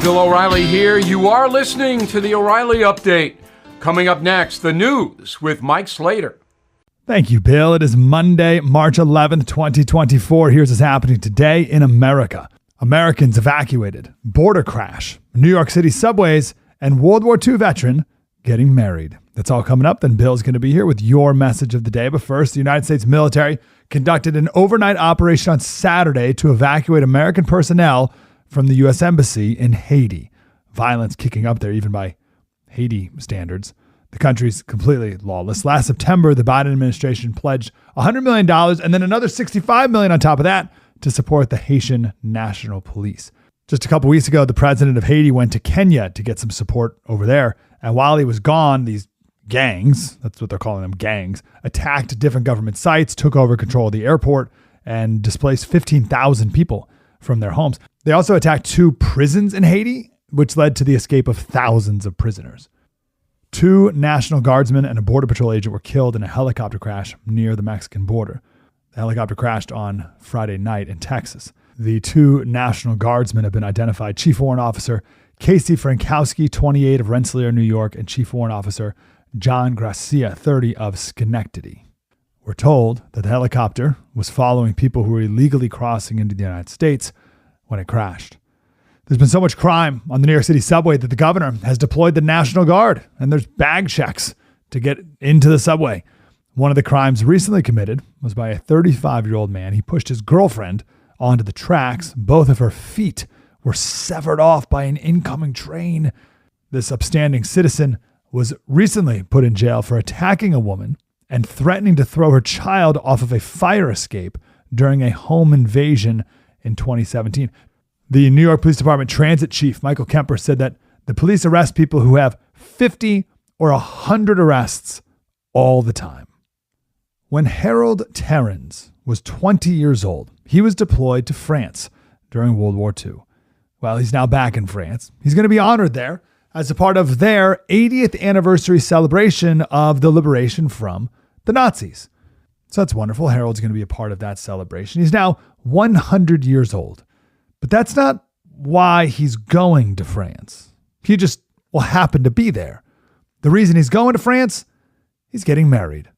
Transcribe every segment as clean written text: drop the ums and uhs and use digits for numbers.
Bill O'Reilly here. You are listening to the O'Reilly Update. Coming up next, the news with Mike Slater. Thank you, Bill. It is Monday, March 11th, 2024. Here's what's happening today in America. Americans evacuated, border crash, New York City subways, and World War II veteran getting married. That's all coming up. Then Bill's going to be here with your message of the day. But first, the United States military conducted an overnight operation on Saturday to evacuate American personnel from the U.S. Embassy in Haiti. Violence kicking up there, even by Haiti standards. The country's completely lawless. Last September, the Biden administration pledged $100 million and then another $65 million on top of that to support the Haitian National Police. Just a couple weeks ago, the president of Haiti went to Kenya to get some support over there. And while he was gone, these gangs, that's what they're calling them, gangs, attacked different government sites, took over control of the airport, and displaced 15,000 people from their homes. They also attacked 2 prisons in Haiti, which led to the escape of thousands of prisoners. 2 National Guardsmen and a Border Patrol agent were killed in a helicopter crash near the Mexican border. The helicopter crashed on Friday night in Texas. The 2 National Guardsmen have been identified: Chief Warrant Officer Casey Frankowski, 28, of Rensselaer, New York, and Chief Warrant Officer John Gracia, 30, of Schenectady. We're told that the helicopter was following people who were illegally crossing into the United States when it crashed. There's been so much crime on the New York City subway that the governor has deployed the National Guard, and there's bag checks to get into the subway. One of the crimes recently committed was by a 35-year-old man. He pushed his girlfriend onto the tracks. Both of her feet were severed off by an incoming train. This upstanding citizen was recently put in jail for attacking a woman and threatening to throw her child off of a fire escape during a home invasion in 2017. The New York Police Department Transit Chief, Michael Kemper, said that the police arrest people who have 50 or 100 arrests all the time. When Harold Terrans was 20 years old, he was deployed to France during World War II. Well, he's now back in France. He's going to be honored there as a part of their 80th anniversary celebration of the liberation from the Nazis. So that's wonderful. Harold's going to be a part of that celebration. He's now 100 years old. But that's not why he's going to France. He just will happen to be there. The reason he's going to France, he's getting married.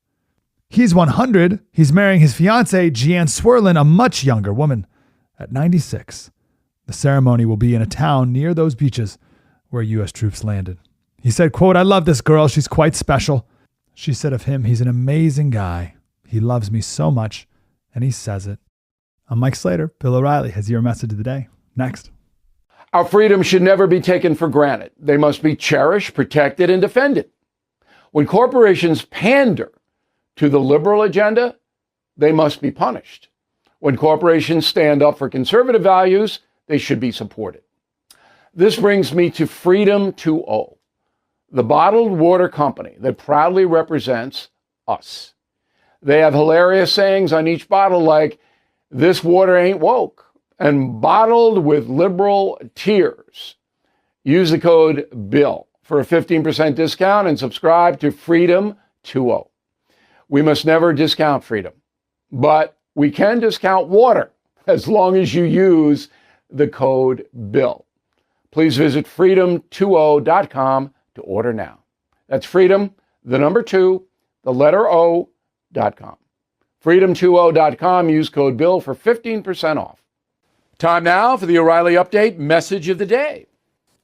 He's 100. He's marrying his fiancée, Jeanne Swerlin, a much younger woman, at 96. The ceremony will be in a town near those beaches where U.S. troops landed. He said, quote, "I love this girl. She's quite special." She said of him, "He's an amazing guy. He loves me so much, and he says it." I'm Mike Slater. Bill O'Reilly has your message of the day. Next. Our freedoms should never be taken for granted. They must be cherished, protected, and defended. When corporations pander to the liberal agenda, they must be punished. When corporations stand up for conservative values, they should be supported. This brings me to Freedom 2.0, the bottled water company that proudly represents us. They have hilarious sayings on each bottle like, "This water ain't woke," and "bottled with liberal tears." Use the code BILL for a 15% discount and subscribe to Freedom 2.0. We must never discount freedom, but we can discount water as long as you use the code BILL. Please visit freedom20.com to order now. That's freedom, the number 2, the letter O.com. freedom20.com. Use code BILL for 15% off. Time now for the O'Reilly Update message of the day.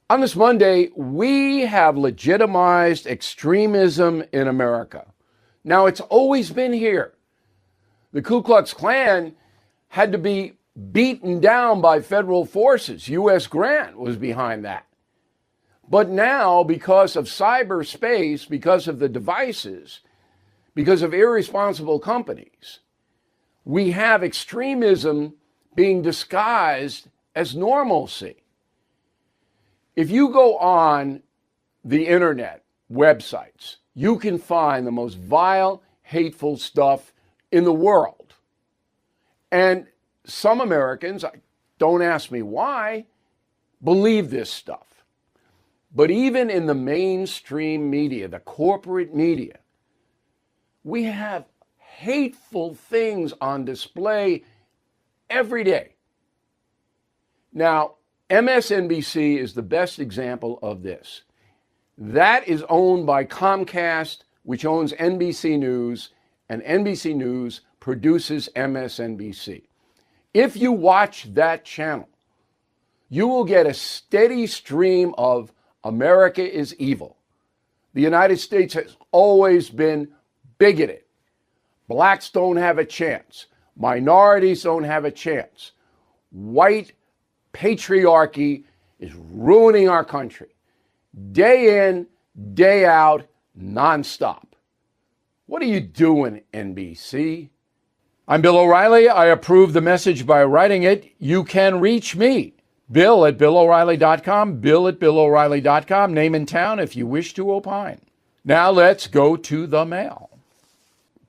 On this Monday, we have legitimized extremism in America. Now, it's always been here. The Ku Klux Klan had to be beaten down by federal forces. U.S. Grant was behind that. But now, because of cyberspace, because of the devices, because of irresponsible companies, we have extremism being disguised as normalcy. If you go on the internet, websites, you can find the most vile, hateful stuff in the world. And some Americans, don't ask me why, believe this stuff. But even in the mainstream media, the corporate media, we have hateful things on display every day. Now, MSNBC is the best example of this. That is owned by Comcast, which owns NBC News, and NBC News produces MSNBC. If you watch that channel, you will get a steady stream of America is evil. The United States has always been bigoted. Blacks don't have a chance. Minorities don't have a chance. White patriarchy is ruining our country. Day in, day out, nonstop. What are you doing, NBC? I'm Bill O'Reilly. I approve the message by writing it. You can reach me, Bill at BillO'Reilly.com, Bill at BillO'Reilly.com, name and town if you wish to opine. Now let's go to the mail.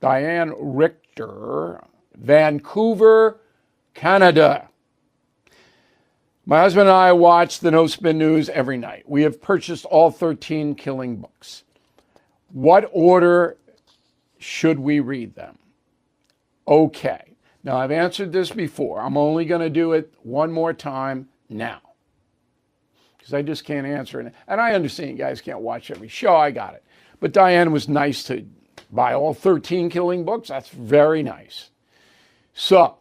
Diane Richter, Vancouver, Canada. My husband and I watch the No Spin News every night. We have purchased all 13 killing books. What order should we read them? Okay. Now, I've answered this before. I'm only going to do it one more time now, because I just can't answer it. And I understand you guys can't watch every show. I got it. But Diane was nice to buy all 13 killing books. That's very nice. So,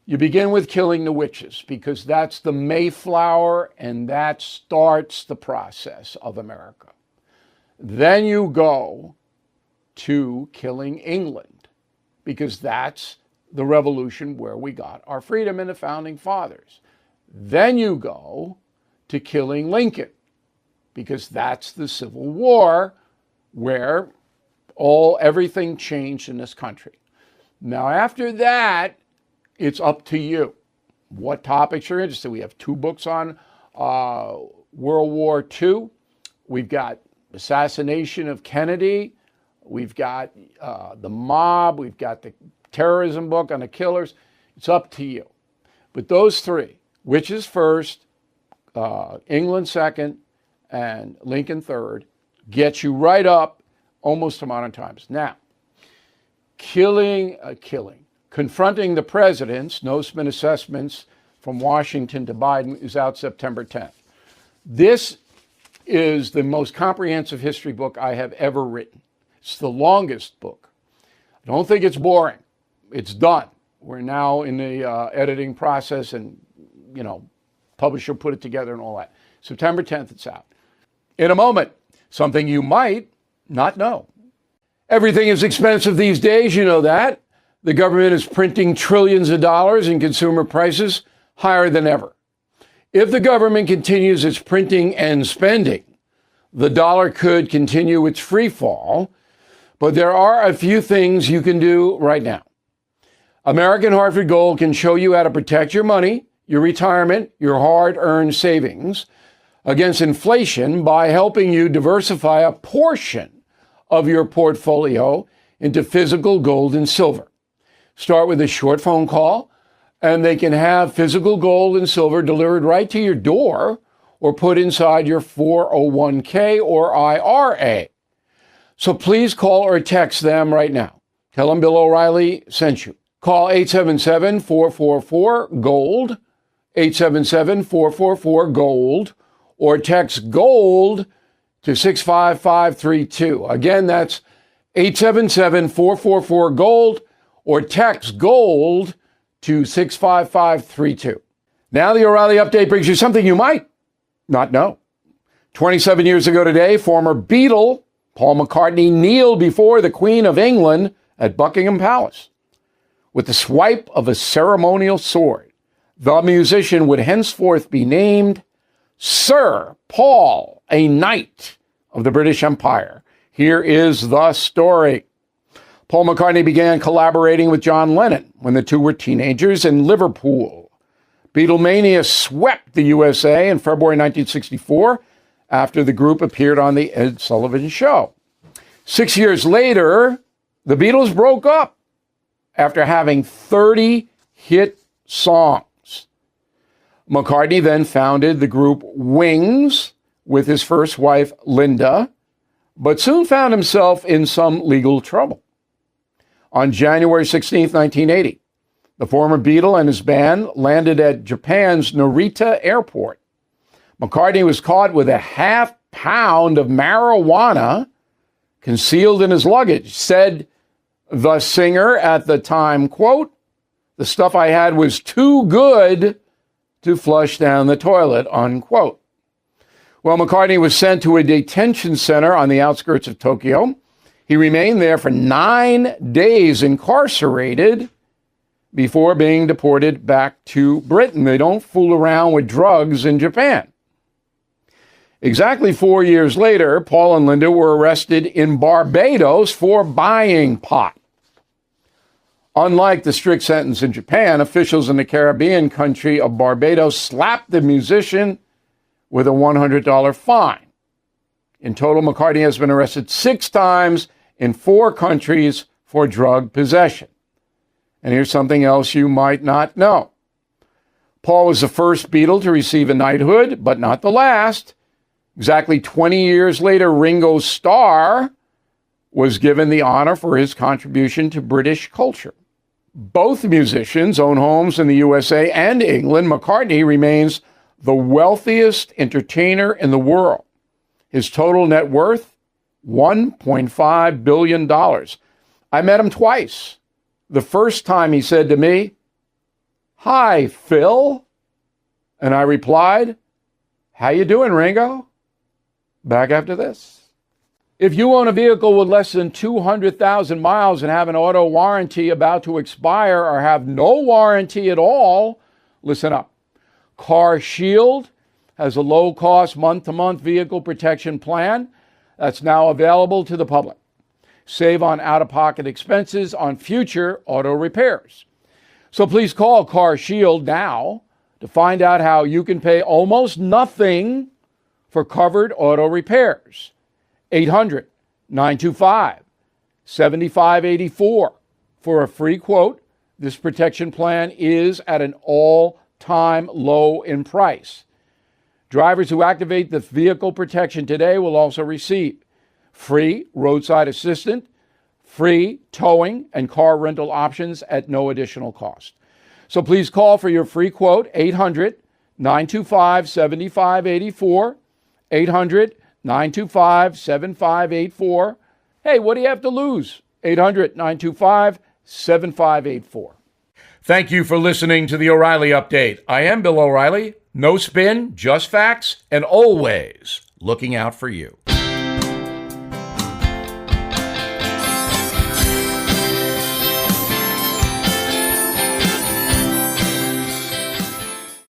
you begin with killing the witches, because that's the Mayflower, and that starts the process of America. Then you go to killing England, because that's the revolution where we got our freedom in the founding fathers. Then you go to killing Lincoln, because that's the Civil War where everything changed in this country. Now, after that, it's up to you what topics you're interested in. We have 2 books on World War II. We've got assassination of Kennedy. We've got the mob. We've got the terrorism book on the killers. It's up to you. But those 3, witches first, England second, and Lincoln third, get you right up almost to modern times. Now, confronting the presidents, No Spin Assessments from Washington to Biden, is out September 10th. This is the most comprehensive history book I have ever written. It's the longest book. I don't think it's boring. It's done. We're now in the editing process, and, publisher put it together and all that. September 10th, it's out. In a moment, something you might not know. Everything is expensive these days, you know that. The government is printing trillions of dollars and consumer prices higher than ever. If the government continues its printing and spending, the dollar could continue its free fall, but there are a few things you can do right now. American Hartford Gold can show you how to protect your money, your retirement, your hard-earned savings against inflation by helping you diversify a portion of your portfolio into physical gold and silver. Start with a short phone call, and they can have physical gold and silver delivered right to your door or put inside your 401k or IRA. So please call or text them right now. Tell them Bill O'Reilly sent you. Call 877-444-GOLD, 877-444-GOLD, or text GOLD to 65532. Again, that's 877-444-GOLD, or text GOLD to 65532. Now the O'Reilly Update brings you something you might not know. 27 years ago today, former Beatle Paul McCartney kneeled before the Queen of England at Buckingham Palace. With the swipe of a ceremonial sword, the musician would henceforth be named Sir Paul, a Knight of the British Empire. Here is the story. Paul McCartney began collaborating with John Lennon when the two were teenagers in Liverpool. Beatlemania swept the USA in February 1964 after the group appeared on The Ed Sullivan Show. 6 years later, the Beatles broke up after having 30 hit songs. McCartney then founded the group Wings with his first wife, Linda, but soon found himself in some legal trouble. On January 16, 1980, the former Beatle and his band landed at Japan's Narita Airport. McCartney was caught with a half pound of marijuana concealed in his luggage. Said the singer at the time, quote, "The stuff I had was too good to flush down the toilet," unquote. Well, McCartney was sent to a detention center on the outskirts of Tokyo. He remained there for 9 days incarcerated before being deported back to Britain. They don't fool around with drugs in Japan. Exactly 4 years later, Paul and Linda were arrested in Barbados for buying pot. Unlike the strict sentence in Japan, officials in the Caribbean country of Barbados slapped the musician with a $100 fine. In total, McCartney has been arrested 6 times in 4 countries for drug possession. And here's something else you might not know. Paul was the first Beatle to receive a knighthood, but not the last. Exactly 20 years later, Ringo Starr was given the honor for his contribution to British culture. Both musicians own homes in the USA and England. McCartney remains the wealthiest entertainer in the world. His total net worth, $1.5 billion. I met him twice. The first time he said to me, "Hi, Phil." And I replied, "How you doing, Ringo?" Back after this. If you own a vehicle with less than 200,000 miles and have an auto warranty about to expire or have no warranty at all, listen up. Car Shield has a low-cost month-to-month vehicle protection plan that's now available to the public. Save on out-of-pocket expenses on future auto repairs. So please call Car Shield now to find out how you can pay almost nothing for covered auto repairs. 800-925-7584 for a free quote. This protection plan is at an all-time low in price. Drivers who activate the vehicle protection today will also receive free roadside assistance, free towing, and car rental options at no additional cost. So please call for your free quote, 800-925-7584, 800-925-7584. Hey, what do you have to lose? 800-925-7584. Thank you for listening to the O'Reilly Update. I am Bill O'Reilly. No spin, just facts, and always looking out for you.